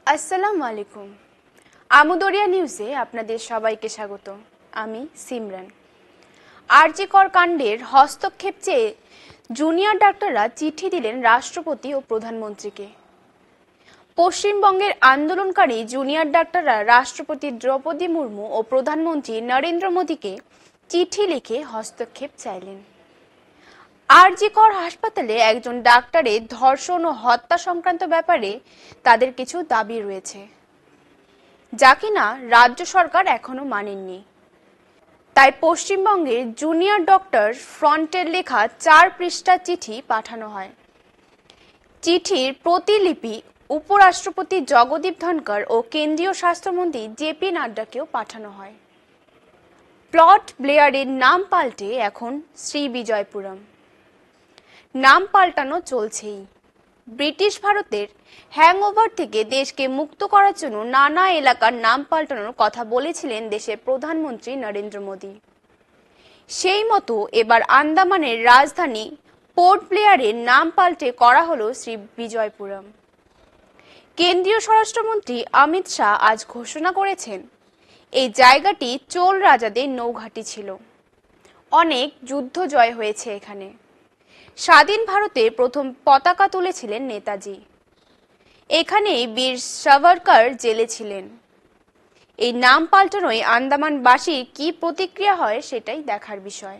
আসসালামু আলাইকুম। আমুদরিয়া নিউজে আপনাদের সবাইকে স্বাগত। আমি সিমরান। আরজি কর কাণ্ডের হস্তক্ষেপ চেয়ে জুনিয়র ডাক্তাররা চিঠি দিলেন রাষ্ট্রপতি ও প্রধানমন্ত্রীকে। পশ্চিমবঙ্গের আন্দোলনকারী জুনিয়র ডাক্তাররা রাষ্ট্রপতি দ্রৌপদী মুর্মু ও প্রধানমন্ত্রী নরেন্দ্র মোদীকে চিঠি লিখে হস্তক্ষেপ চাইলেন। আরজি কর হাসপাতালে একজন ডাক্তারের ধর্ষণ ও হত্যা সংক্রান্ত ব্যাপারে তাদের কিছু দাবি রয়েছে, যা কিনা রাজ্য সরকার এখনো মানেননি। তাই পশ্চিমবঙ্গের জুনিয়র ডক্টর ফ্রন্টের লেখা 4 পৃষ্ঠার চিঠি পাঠানো হয়। চিঠির প্রতিলিপি উপরাষ্ট্রপতি জগদীপ ধনকর ও কেন্দ্রীয় স্বাস্থ্যমন্ত্রী জেপি নাড্ডাকেও পাঠানো হয়। প্লট ব্লেয়ারের নাম পাল্টে এখন শ্রীবিজয়পুরম। নাম পাল্টানো চলছেই। ব্রিটিশ ভারতের হ্যাংওভার থেকে দেশকে মুক্ত করার জন্য নানা এলাকার নাম পাল্টানোর কথা বলেছিলেন দেশের প্রধানমন্ত্রী নরেন্দ্র মোদী। সেই মতো এবার আন্দামানের রাজধানী পোর্ট ব্লেয়ারের নাম পাল্টে করা হলো শ্রীবিজয়পুরম। কেন্দ্রীয় স্বরাষ্ট্রমন্ত্রী অমিত শাহ আজ ঘোষণা করেছেন, এই জায়গাটি চোল রাজাদের নৌঘাঁটি ছিল। অনেক যুদ্ধ জয় হয়েছে এখানে। স্বাধীন ভারতে প্রথম পতাকা তুলেছিলেন নেতাজি। এখানেই বীর সাভারকর জেলে ছিলেন। এই নাম পাল্টানোয় আন্দামানবাসীর কি প্রতিক্রিয়া হয় সেটাই দেখার বিষয়।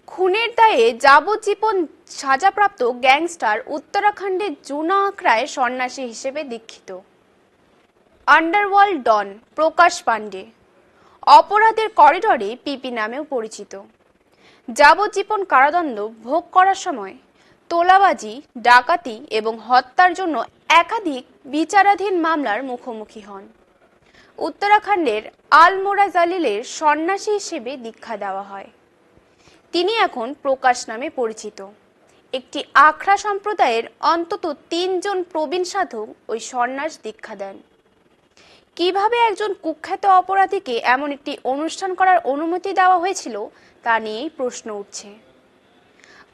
খুনের দায়ে যাবজ্জীবন সাজাপ্রাপ্ত গ্যাংস্টার উত্তরাখণ্ডের জুনা আখড়ায় সন্ন্যাসী হিসেবে দীক্ষিত আন্ডারওয়ার্ল্ড ডন প্রকাশ পাণ্ডে অপরাধের করিডরে পিপি নামেও পরিচিত। যাবজ্জীবন কারাদণ্ড ভোগ করার সময় তোলাবাজি, ডাকাতি এবং হত্যার জন্য একাধিক বিচারাধীন মামলার মুখোমুখি হন। উত্তরাখণ্ডের আলমোড়া জালিলের সন্ন্যাসী হিসেবে দীক্ষা দেওয়া হয়। তিনি এখন প্রকাশ নামে পরিচিত। একটি আখড়া সম্প্রদায়ের অন্তত 3 জন প্রবীণ সাধক ওই সন্ন্যাস দীক্ষা দেন। কিভাবে একজন কুখ্যাত অপরাধীকে এমন একটি অনুষ্ঠান করার অনুমতি দেওয়া হয়েছিল তা নিয়েই প্রশ্ন উঠছে।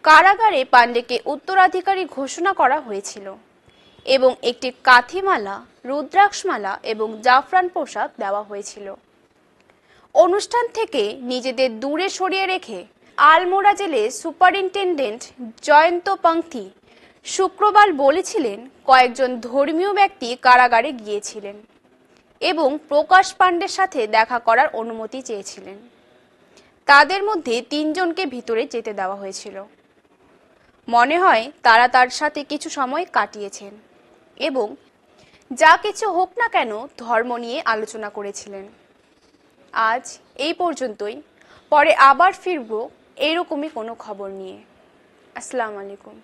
কারাগারে পাণ্ডেকে উত্তরাধিকারী ঘোষণা করা হয়েছিল এবং একটি কাঠিমালা, রুদ্রাক্ষমালা এবং জাফরান পোশাক দেওয়া হয়েছিল। অনুষ্ঠান থেকে নিজেদের দূরে সরিয়ে রেখে আলমোড়া জেলের সুপারিনটেনডেন্ট জয়ন্ত পংথি শুক্রবার বলেছিলেন, কয়েকজন ধর্মীয় ব্যক্তি কারাগারে গিয়েছিলেন এবং প্রকাশ পাণ্ডের সাথে দেখা করার অনুমতি চেয়েছিলেন। তাদের মধ্যে 3 জনকে ভিতরে যেতে দেওয়া হয়েছিল। মনে হয় তারা তার সাথে কিছু সময় কাটিয়েছেন এবং যা কিছু হোক না কেন ধর্ম নিয়ে আলোচনা করেছিলেন। আজ এই পর্যন্তই। পরে আবার ফিরব এইরকমই কোনো খবর নিয়ে। আসসালামু আলাইকুম।